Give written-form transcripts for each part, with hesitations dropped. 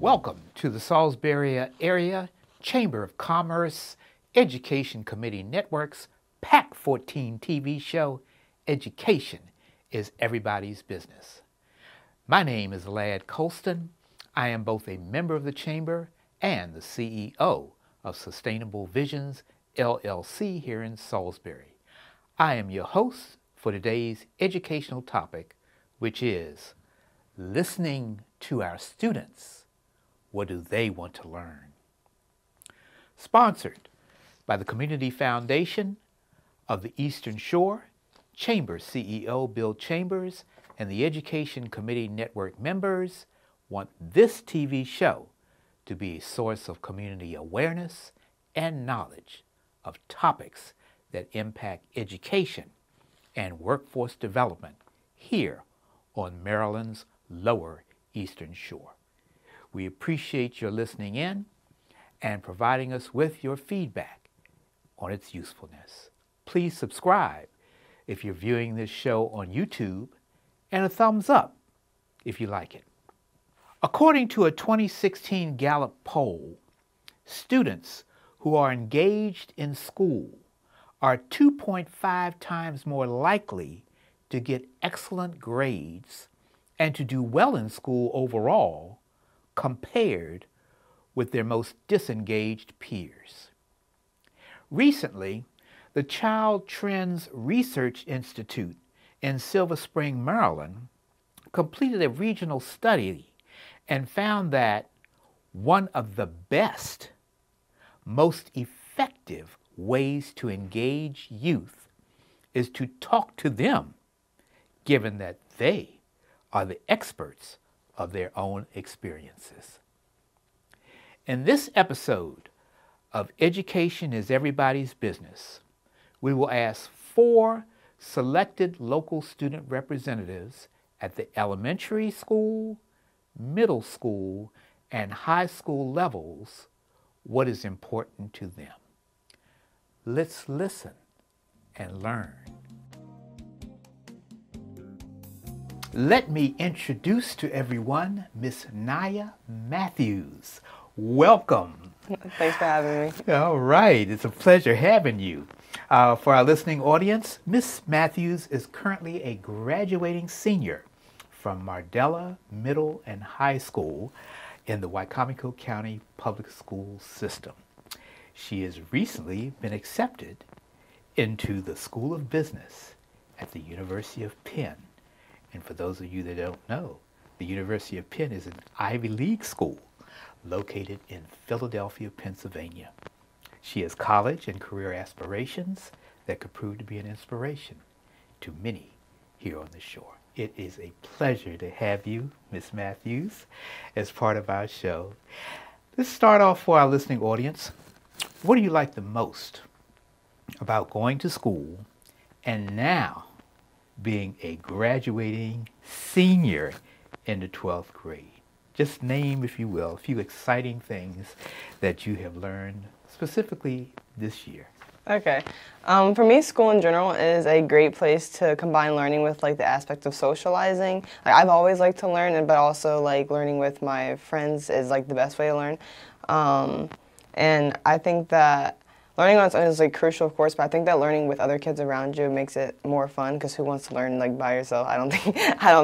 Welcome to the Salisbury Area Chamber of Commerce Education Committee Network's PAC 14 TV show, Education is Everybody's Business. My name is Ladd Colston. I am both a member of the Chamber and the CEO of Sustainable Visions, LLC here in Salisbury. I am your host for today's educational topic, which is listening to our students. What do they want to learn? Sponsored by the Community Foundation of the Eastern Shore, Chamber CEO Bill Chambers, and the Education Committee Network members want this TV show to be a source of community awareness and knowledge of topics that impact education and workforce development here on Maryland's Lower Eastern Shore. We appreciate your listening in and providing us with your feedback on its usefulness. Please subscribe if you're viewing this show on YouTube, and a thumbs up if you like it. According to a 2016 Gallup poll, students who are engaged in school are 2.5 times more likely to get excellent grades and to do well in school overall compared with their most disengaged peers. Recently, the Child Trends Research Institute in Silver Spring, Maryland, completed a regional study and found that one of the best, most effective ways to engage youth is to talk to them, given that they are the experts of their own experiences. In this episode of Education is Everybody's Business, we will ask 4 selected local student representatives at the elementary school, middle school, and high school levels what is important to them. Let's listen and learn. Let me introduce to everyone Miss Naya Matthews. Welcome. Thanks for having me. All right, it's a pleasure having you. For our listening audience, Miss Matthews is currently a graduating senior from Mardella Middle and High School in the Wicomico County Public School System. She has recently been accepted into the School of Business at the University of Penn. And for those of you that don't know, the University of Penn is an Ivy League school located in Philadelphia, Pennsylvania. She has college and career aspirations that could prove to be an inspiration to many here on the shore. It is a pleasure to have you, Miss Matthews, as part of our show. Let's start off for our listening audience. What do you like the most about going to school and now being a graduating senior in the 12th grade? Just name, if you will, a few exciting things that you have learned specifically this year. Okay. For me, school in general is a great place to combine learning with the aspect of socializing. I've always liked to learn, but also learning with my friends is the best way to learn. And I think that learning on its own is crucial, of course, but I think that learning with other kids around you makes it more fun, because who wants to learn by yourself? I don't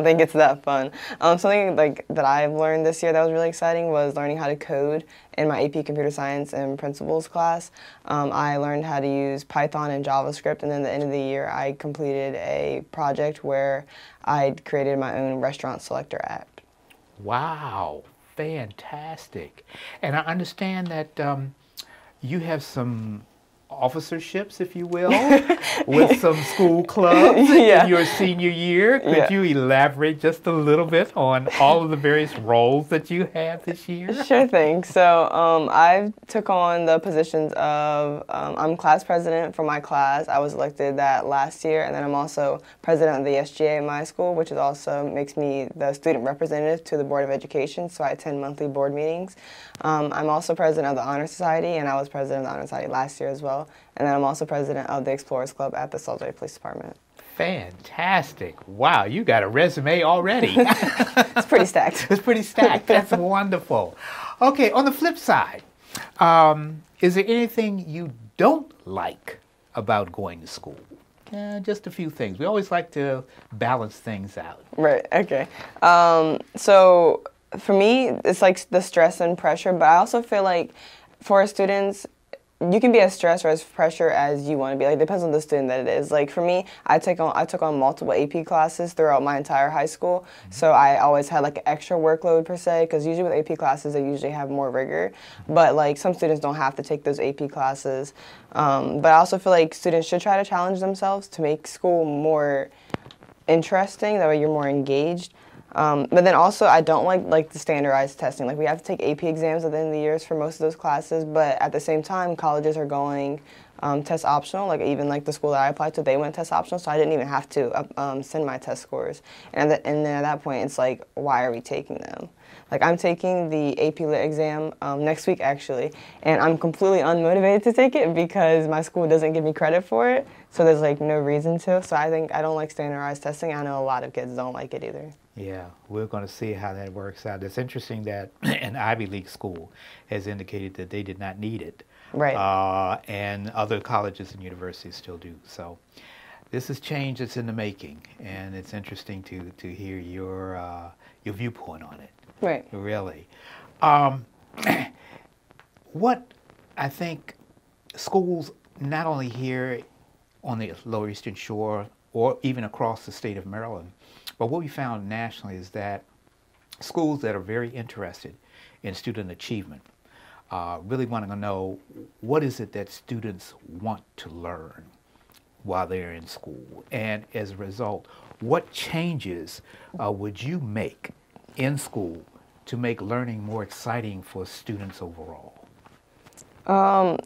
think it's that fun. Something that I've learned this year that was really exciting was learning how to code in my AP Computer Science and Principles class. I learned how to use Python and JavaScript, and then at the end of the year I completed a project where I created my own restaurant selector app. Wow, fantastic. And I understand that you have some officerships, if you will, with some school clubs in your senior year. Could you elaborate just a little bit on all of the various roles that you have this year? Sure thing. So I took on the positions of, I'm class president for my class. I was elected that last year, and then I'm also president of the SGA at my school, which is also makes me the student representative to the Board of Education, so I attend monthly board meetings. I'm also president of the Honor Society, and I was president of the Honor Society last year as well. And then I'm also president of the Explorers Club at the Salisbury Police Department. Fantastic. Wow, you got a resume already. It's pretty stacked. It's pretty stacked. That's wonderful. Okay, on the flip side, is there anything you don't like about going to school? Just a few things. We always like to balance things out. Right, okay. So for me, it's like the stress and pressure, but I also feel like for students, you can be as stressed or as pressure as you want to be. Like, it depends on the student that it is. Like, for me, I took on multiple AP classes throughout my entire high school, so I always had like an extra workload per se, because usually with AP classes, they usually have more rigor, but like some students don't have to take those AP classes. But I also feel like students should try to challenge themselves to make school more interesting, that way you're more engaged. But then also, I don't like the standardized testing. Like, we have to take AP exams at the end of the years for most of those classes, but at the same time, colleges are going test optional. Like, even like the school that I applied to, they went test optional, so I didn't even have to send my test scores. And then at that point, it's like, why are we taking them? Like, I'm taking the AP Lit exam next week, actually, and I'm completely unmotivated to take it because my school doesn't give me credit for it, so there's like no reason to. So I think I don't like standardized testing. I know a lot of kids don't like it either. Yeah, we're going to see how that works out. It's interesting that an Ivy League school has indicated that they did not need it. Right. And other colleges and universities still do. So this is change that's in the making, and it's interesting to hear your viewpoint on it. Right. Really. What I think schools, not only here on the Lower Eastern Shore or even across the state of Maryland, but what we found nationally is that schools that are very interested in student achievement really want to know what is it that students want to learn while they're in school. And as a result, what changes would you make in school to make learning more exciting for students overall?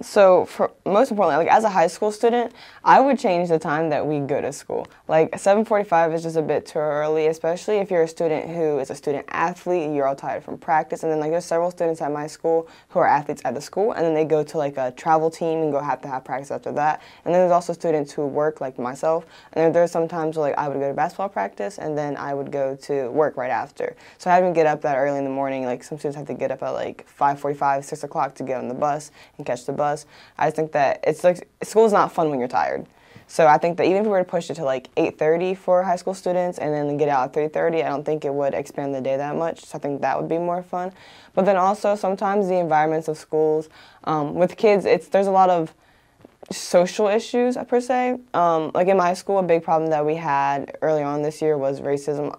So for most importantly, like as a high school student, I would change the time that we go to school. Like 7:45 is just a bit too early, especially if you're a student who is a student athlete, you're all tired from practice, and then like there's several students at my school who are athletes at the school, and then they go to like a travel team and have to have practice after that. And then there's also students who work like myself, and then there's sometimes like I would go to basketball practice and then I would go to work right after. So I had to get up that early in the morning. Like some students have to get up at like 5:45, 6 o'clock to get on the bus and catch the bus. I think that it's like school's not fun when you're tired. So I think that even if we were to push it to like 8:30 for high school students and then get out at 3:30, I don't think it would expand the day that much. So I think that would be more fun. But then also sometimes the environments of schools with kids, there's a lot of social issues per se. Like in my school, a big problem that we had early on this year was racism,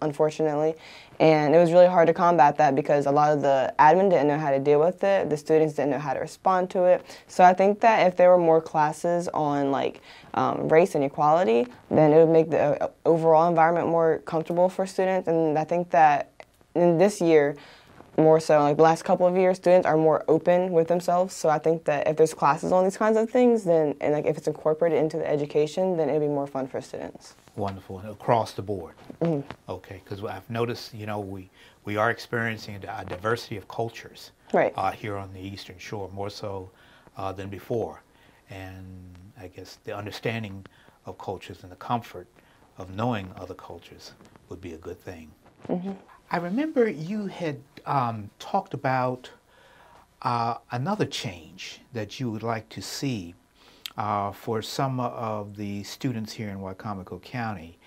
unfortunately. And it was really hard to combat that because a lot of the admin didn't know how to deal with it. The students didn't know how to respond to it. So I think that if there were more classes on like race and equality, then it would make the overall environment more comfortable for students. And I think that in this year, more so, like the last couple of years, students are more open with themselves. So I think that if there's classes on these kinds of things, then and like if it's incorporated into the education, then it'd be more fun for students. Wonderful. Across the board. Mm-hmm. Okay, because I've noticed, we are experiencing a diversity of cultures Right. Here on the Eastern Shore, more so than before. And I guess the understanding of cultures and the comfort of knowing other cultures would be a good thing. Mm-hmm. I remember you had talked about another change that you would like to see for some of the students here in Wicomico County,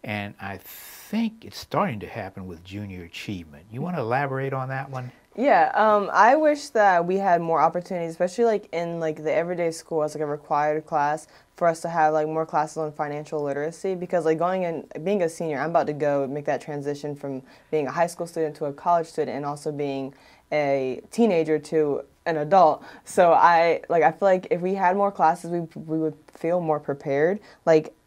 and I think it's starting to happen with junior achievement. You want to elaborate on that one? Yeah, I wish that we had more opportunities, especially like in like the everyday school as like a required class, for us to have like more classes on financial literacy, because like going in, being a senior, I'm about to go make that transition from being a high school student to a college student and also being a teenager to an adult. So I feel like if we had more classes, we would feel more prepared.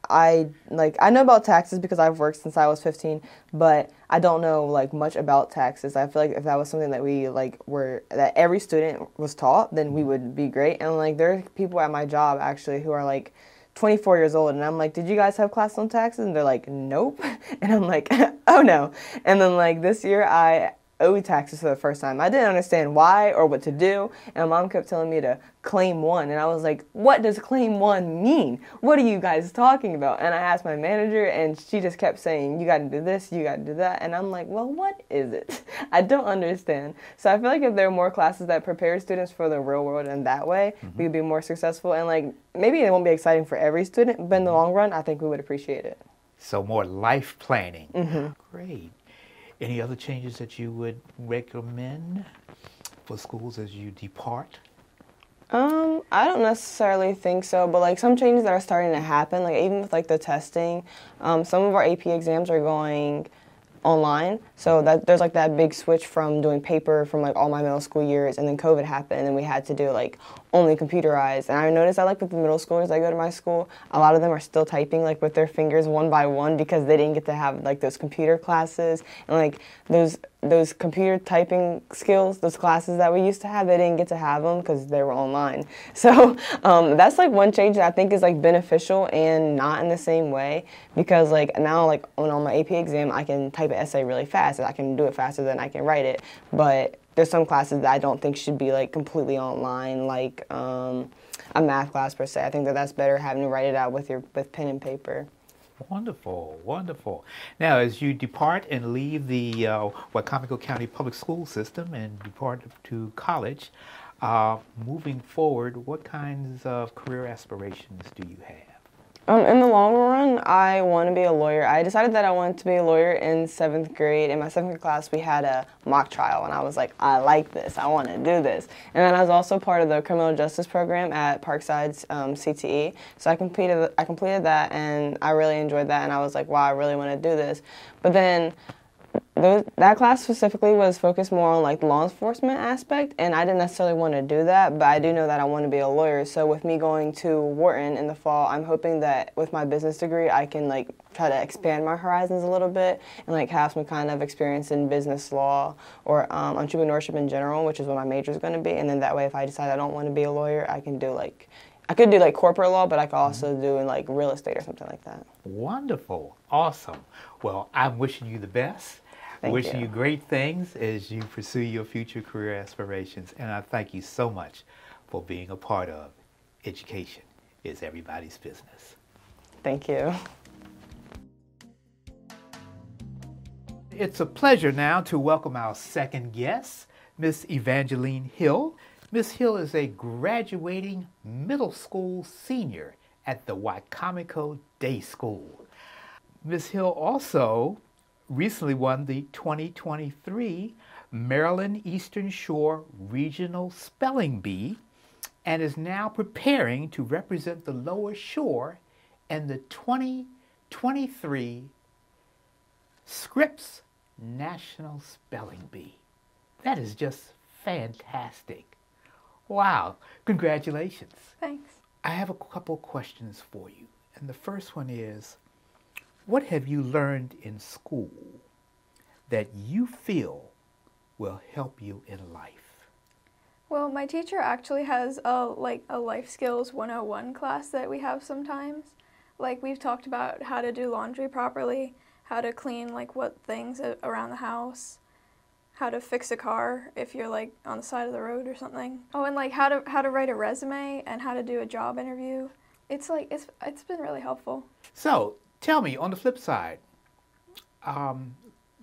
I know about taxes because I've worked since I was 15, but I don't know like much about taxes. I feel like if that was something that we that every student was taught, then we would be great. And like there are people at my job actually who are like 24 years old, and I'm like, did you guys have class on taxes? And they're like, nope. And I'm like, oh no. And then like this year owed taxes for the first time. I didn't understand why or what to do, and my mom kept telling me to claim one, and I was like, what does claim one mean? What are you guys talking about? And I asked my manager, and she just kept saying, you got to do this, you got to do that, and I'm like, well, what is it? I don't understand. So I feel like if there are more classes that prepare students for the real world in that way, we would be more successful, and like maybe it won't be exciting for every student, but in the long run, I think we would appreciate it. So more life planning. Great. Any other changes that you would recommend for schools as you depart? I don't necessarily think so, but like some changes that are starting to happen, like even with like the testing, some of our AP exams are going online, so that there's like that big switch from doing paper from like all my middle school years, and then COVID happened, and then we had to do like only computerized. And I noticed that like with the middle schoolers that go to my school, a lot of them are still typing like with their fingers one by one because they didn't get to have like those computer classes and like those computer typing skills, those classes that we used to have, they didn't get to have them because they were online. So that's like one change that I think is like beneficial and not in the same way, because like now like on my AP exam I can type an essay really fast. I can do it faster than I can write it, but there's some classes that I don't think should be like completely online, like a math class per se. I think that that's better having to write it out with pen and paper. Wonderful, wonderful. Now, as you depart and leave the Wicomico County Public School System and depart to college, moving forward, what kinds of career aspirations do you have? In the long run, I want to be a lawyer. I decided that I wanted to be a lawyer in 7th grade. In my 7th grade class, we had a mock trial, and I was like, I like this. I want to do this. And then I was also part of the criminal justice program at Parkside's CTE. So I completed that, and I really enjoyed that, and I was like, wow, I really want to do this. But then that class specifically was focused more on like the law enforcement aspect, and I didn't necessarily want to do that, but I do know that I want to be a lawyer. So with me going to Wharton in the fall, I'm hoping that with my business degree I can like try to expand my horizons a little bit and like have some kind of experience in business law or entrepreneurship in general, which is what my major is going to be. And then that way if I decide I don't want to be a lawyer, I could do like corporate law, but I could also do in like real estate or something like that. Wonderful. Awesome. Well, I'm wishing you the best. Wishing you great things as you pursue your future career aspirations. And I thank you so much for being a part of Education is Everybody's Business. Thank you. It's a pleasure now to welcome our second guest, Miss Evangeline Hill. Miss Hill is a graduating middle school senior at the Wicomico Day School. Miss Hill also recently won the 2023 Maryland Eastern Shore Regional Spelling Bee and is now preparing to represent the Lower Shore in the 2023 Scripps National Spelling Bee. That is just fantastic. Wow, congratulations. Thanks. I have a couple questions for you. And the first one is, what have you learned in school that you feel will help you in life? Well, my teacher actually has a life skills 101 class that we have sometimes. Like we've talked about how to do laundry properly, how to clean like what things around the house, how to fix a car if you're like on the side of the road or something. Oh, and like how to write a resume and how to do a job interview. It's been really helpful. So, tell me, on the flip side,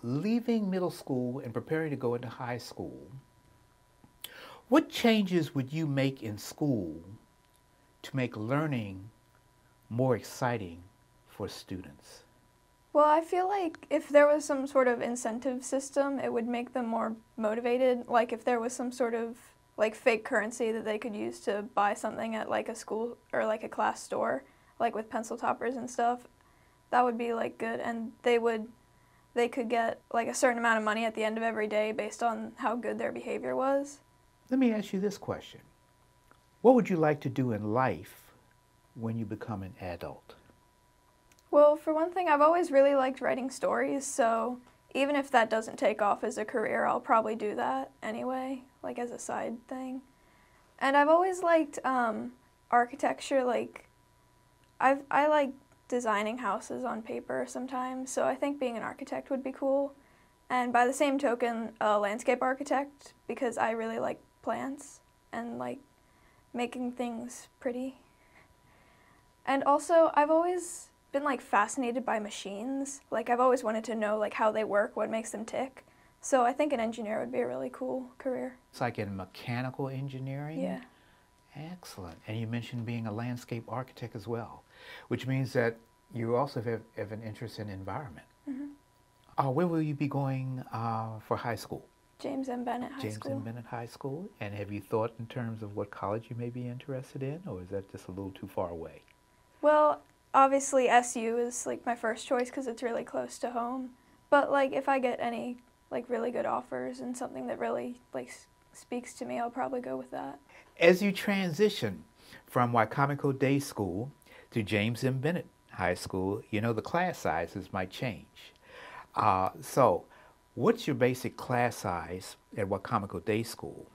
leaving middle school and preparing to go into high school, what changes would you make in school to make learning more exciting for students? Well, I feel like if there was some sort of incentive system, it would make them more motivated. Like if there was some sort of like fake currency that they could use to buy something at like a school or like a class store, like with pencil toppers and stuff, that would be like good, and they could get like a certain amount of money at the end of every day based on how good their behavior was. Let me ask you this question. What would you like to do in life when you become an adult? Well, for one thing, I've always really liked writing stories, so even if that doesn't take off as a career, I'll probably do that anyway, like as a side thing. And I've always liked architecture. Like I like designing houses on paper sometimes, so I think being an architect would be cool. And by the same token, a landscape architect, because I really like plants and like making things pretty. And also, I've always been like fascinated by machines. Like I've always wanted to know like how they work, what makes them tick. So I think an engineer would be a really cool career. It's like in mechanical engineering? Yeah. Excellent. And you mentioned being a landscape architect as well, which means that you also have an interest in environment. Where will you be going for high school? James M. Bennett High School. James M. Bennett High School. And have you thought in terms of what college you may be interested in, or is that just a little too far away? Well, obviously SU is like my first choice because it's really close to home. But like if I get any like really good offers and something that really like speaks to me, I'll probably go with that. As you transition from Wicomico Day School to James M. Bennett High School, you know the class sizes might change. So what's your basic class size at Wicomico Day School?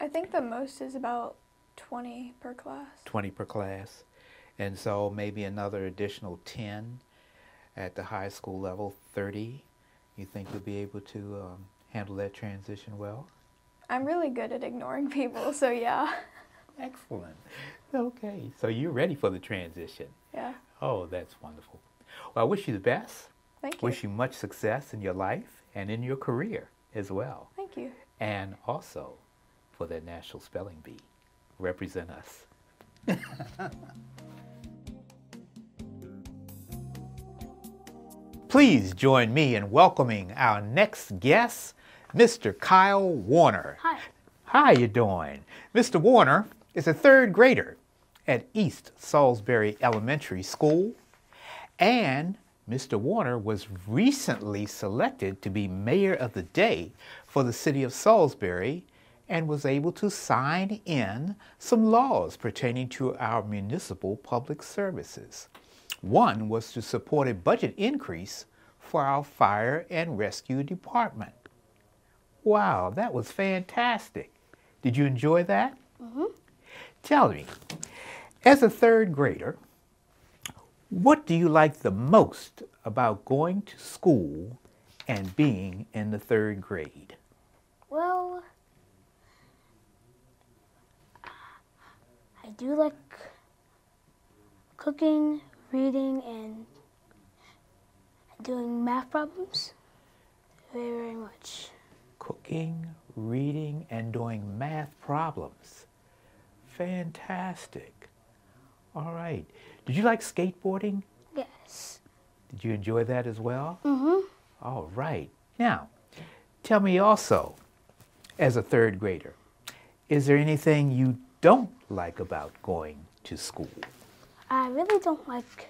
I think the most is about 20 per class. 20 per class. And so maybe another additional 10 at the high school level, 30. You think you'll be able to handle that transition well? I'm really good at ignoring people, so yeah. Excellent. Okay, so you're ready for the transition. Yeah. Oh, that's wonderful. Well, I wish you the best. Thank you. Wish you much success in your life and in your career as well. Thank you. And also for that National Spelling Bee. Represent us. Please join me in welcoming our next guest, Mr. Kyle Warner. Hi. How you doing? Mr. Warner is a third grader at East Salisbury Elementary School, and Mr. Warner was recently selected to be Mayor of the Day for the city of Salisbury and was able to sign in some laws pertaining to our municipal public services. One was to support a budget increase for our fire and rescue department. Wow, that was fantastic. Did you enjoy that? Tell me, as a third grader, what do you like the most about going to school and being in the third grade? Well, I do like cooking, reading, and doing math problems very, very much. Cooking, reading, and doing math problems. Fantastic. All right. Did you like skateboarding? Yes. Did you enjoy that as well? Mm-hmm. All right. Now, tell me also, as a third grader, is there anything you don't like about going to school? I really don't like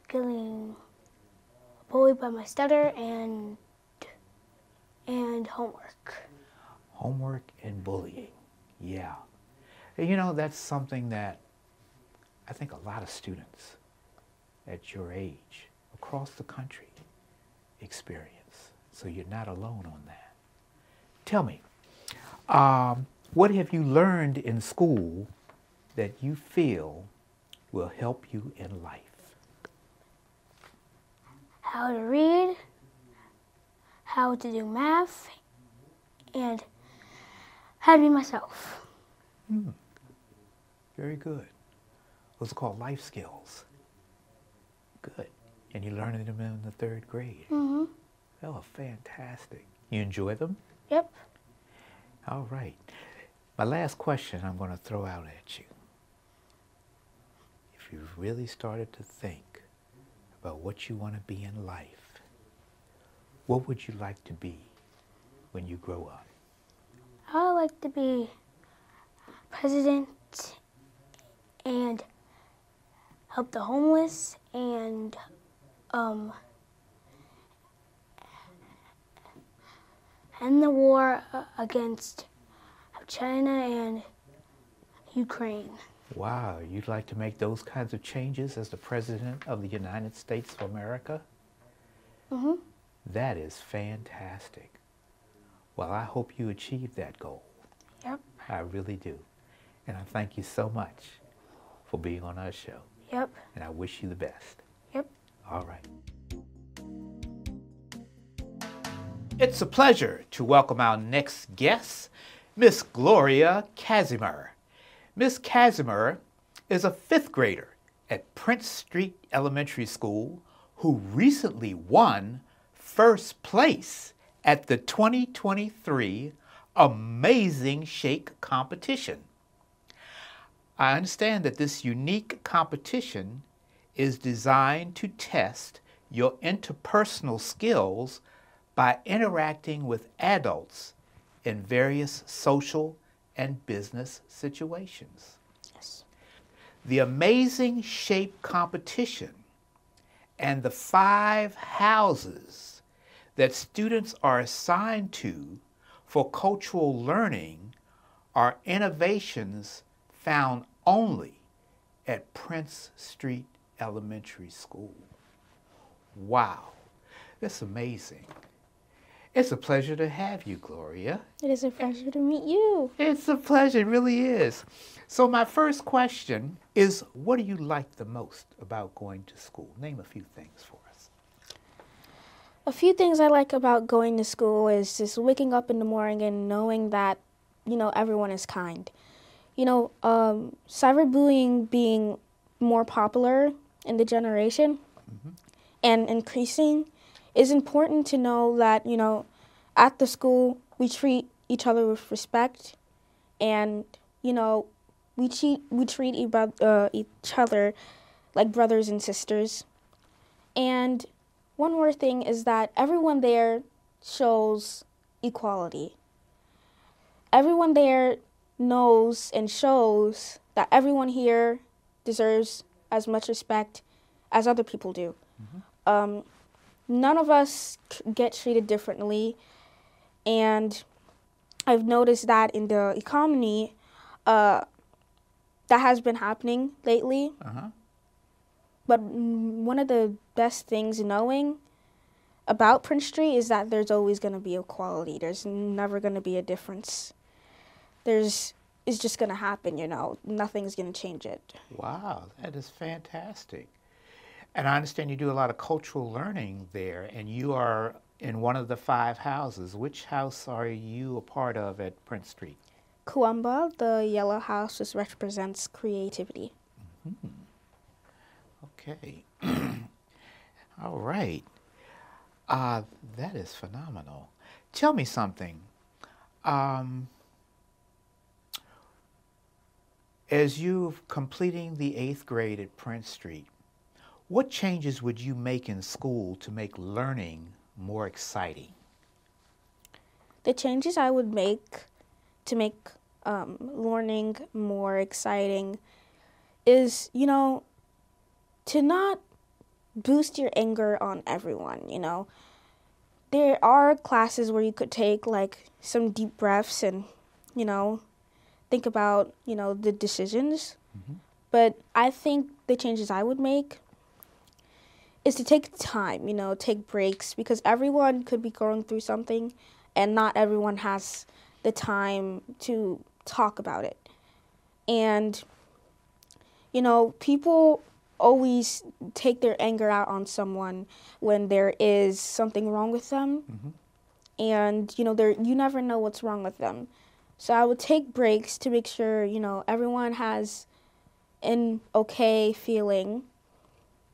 getting bullied by my stutter and homework. Homework and bullying. Yeah. You know, that's something that I think a lot of students at your age across the country experience. So you're not alone on that. Tell me, what have you learned in school that you feel will help you in life? How to read, how to do math, and how to be myself. Very good. Those are called life skills. Good. And you're learning them in the third grade. Mm-hmm. Oh, fantastic. You enjoy them? Yep. All right. My last question I'm going to throw out at you. If you've really started to think about what you want to be in life, what would you like to be when you grow up? I would like to be president and help the homeless and end the war against China and Ukraine. Wow, you'd like to make those kinds of changes as the President of the United States of America? Mm-hmm. That is fantastic. Well, I hope you achieve that goal. Yep. I really do. And I thank you so much for being on our show. Yep. And I wish you the best. Yep. All right. It's a pleasure to welcome our next guest, Miss Gloria Casimir. Miss Casimir is a 5th grader at Prince Street Elementary School who recently won first place at the 2023 Amazing Shake competition. I understand that this unique competition is designed to test your interpersonal skills by interacting with adults in various social and business situations. Yes. The Amazing Shape competition and the 5 houses that students are assigned to for cultural learning are innovations found only at Prince Street Elementary School. Wow, that's amazing. It's a pleasure to have you, Gloria. It is a pleasure to meet you. It's a pleasure, it really is. So my first question is, what do you like the most about going to school? Name a few things for us. A few things I like about going to school is just waking up in the morning and knowing that, everyone is kind. Cyberbullying being more popular in the generation and increasing, it's important to know that, at the school we treat each other with respect and, we treat each other like brothers and sisters. And one more thing is that everyone there shows equality. Everyone there knows and shows that everyone here deserves as much respect as other people do. None of us get treated differently, and I've noticed that in the economy, that has been happening lately. But one of the best things knowing about Prince Street is that there's always going to be equality. There's never going to be a difference. It's just going to happen, Nothing's going to change it. Wow, that is fantastic. And I understand you do a lot of cultural learning there, and you are in one of the 5 houses. Which house are you a part of at Prince Street? Kuamba, the yellow house, just represents creativity. Okay. All right. That is phenomenal. Tell me something. As you're completing the 8th grade at Prince Street, what changes would you make in school to make learning more exciting? The changes I would make to make learning more exciting is, to not boost your anger on everyone, There are classes where you could take, some deep breaths and, think about, the decisions. But I think the changes I would make is to take time, take breaks, because everyone could be going through something and not everyone has the time to talk about it. And, people always take their anger out on someone when there is something wrong with them. And, you never know what's wrong with them. So I would take breaks to make sure, everyone has an okay feeling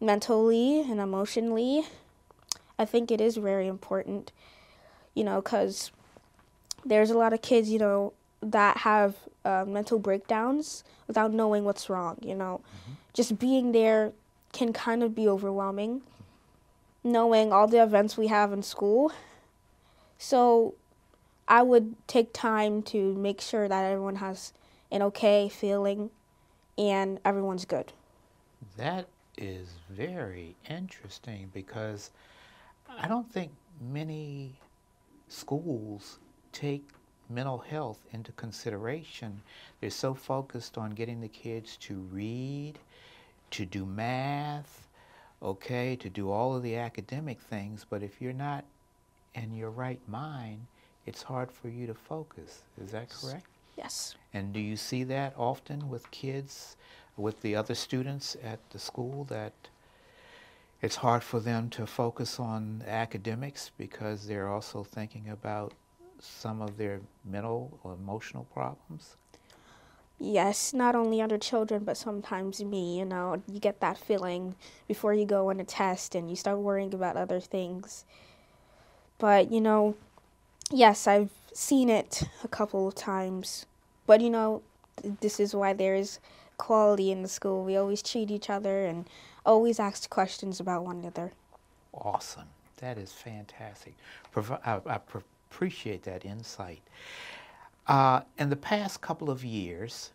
mentally and emotionally. I think it is very important, because there's a lot of kids, that have mental breakdowns without knowing what's wrong, Just being there can kind of be overwhelming, knowing all the events we have in school. So I would take time to make sure that everyone has an okay feeling and everyone's good. That is very interesting, because I don't think many schools take mental health into consideration. They're so focused on getting the kids to read, to do math, to do all of the academic things, but if you're not in your right mind, it's hard for you to focus. Is that correct? Yes. And do you see that often with kids, with the other students at the school, that It's hard for them to focus on academics because they're also thinking about some of their mental or emotional problems. Yes, not only other children, but sometimes me, you get that feeling before you go on a test and you start worrying about other things. But, yes, I've seen it a couple of times. But, this is why there's quality in the school. We always treat each other and always ask questions about one another. Awesome. That is fantastic. Appreciate that insight. In the past couple of years,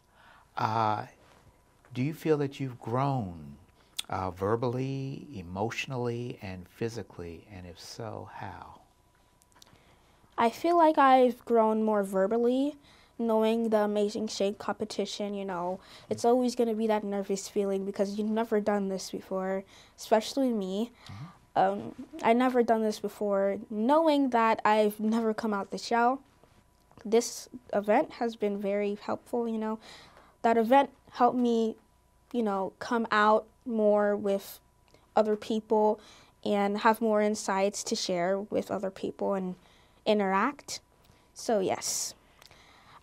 do you feel that you've grown verbally, emotionally, and physically? And if so, how? I feel like I've grown more verbally, knowing the Amazing Shake competition, it's always going to be that nervous feeling because you've never done this before, especially me. I never done this before, knowing that I've never come out the shell. This event has been very helpful, That event helped me, come out more with other people and have more insights to share with other people and interact. So yes,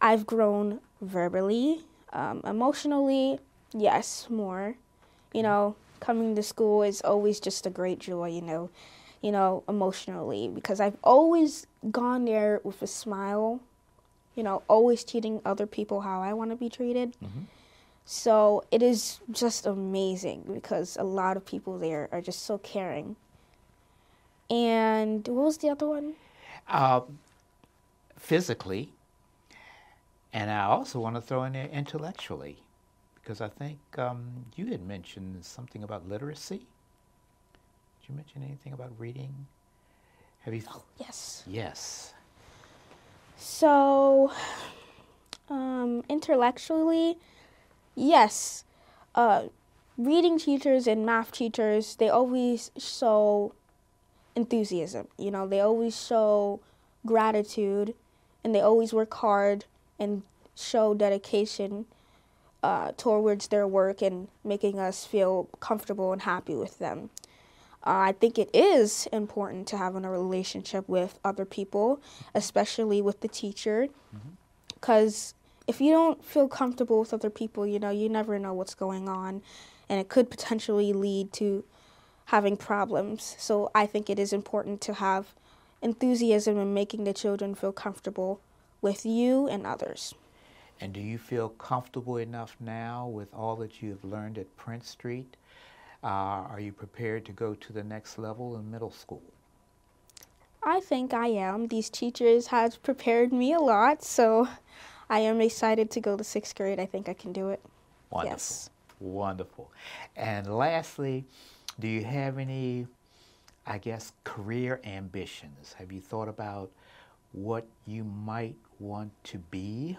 I've grown verbally, emotionally, yes, more. Coming to school is always just a great joy, emotionally, because I've always gone there with a smile, always treating other people how I want to be treated. Mm-hmm. So it is just amazing because a lot of people there are just so caring. And what was the other one? Physically, and I also want to throw in there intellectually, because I think you had mentioned something about literacy. Did you mention anything about reading? Have you? Oh, yes. Yes. So, intellectually, yes. Reading teachers and math teachers, they always show enthusiasm. They always show gratitude, and they always work hard and show dedication towards their work and making us feel comfortable and happy with them. I think it is important to have a relationship with other people, especially with the teacher, because if you don't feel comfortable with other people, you never know what's going on, and it could potentially lead to having problems. So I think it is important to have enthusiasm in making the children feel comfortable with you and others. And do you feel comfortable enough now with all that you've learned at Prince Street? Are you prepared to go to the next level in middle school? I think I am. These teachers have prepared me a lot, so I am excited to go to 6th grade. I think I can do it. Wonderful. Yes. Wonderful. And lastly, do you have any, career ambitions? Have you thought about what you might want to be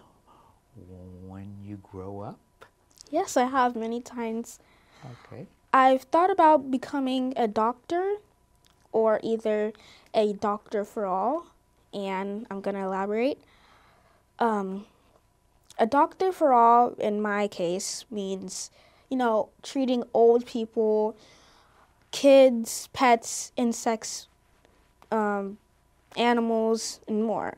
when you grow up? Yes, I have many times. Okay. I've thought about becoming a doctor or either a doctor for all, and I'm going to elaborate. A doctor for all, in my case, means, treating old people, kids, pets, insects, animals, and more.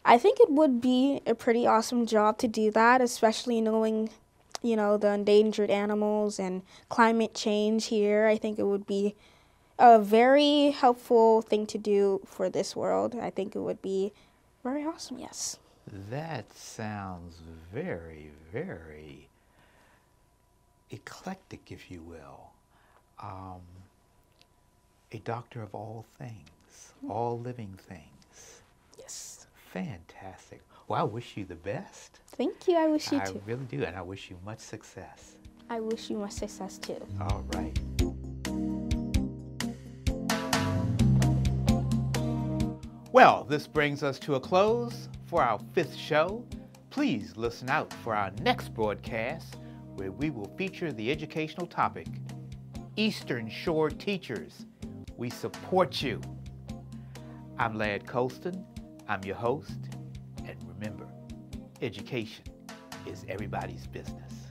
I think it would be a pretty awesome job to do that, especially knowing the endangered animals and climate change here. I think it would be a very helpful thing to do for this world. I think it would be very awesome, yes. That sounds very, very eclectic, if you will. A doctor of all things, all living things. Yes. Fantastic. Well, I wish you the best. Thank you. I wish you I too. really do, and I wish you much success. I wish you much success too. All right. Well, this brings us to a close for our 5th show. Please listen out for our next broadcast, where we will feature the educational topic, Eastern Shore Teachers. We support you. I'm Ladd Colston. I'm your host. And remember, education is everybody's business.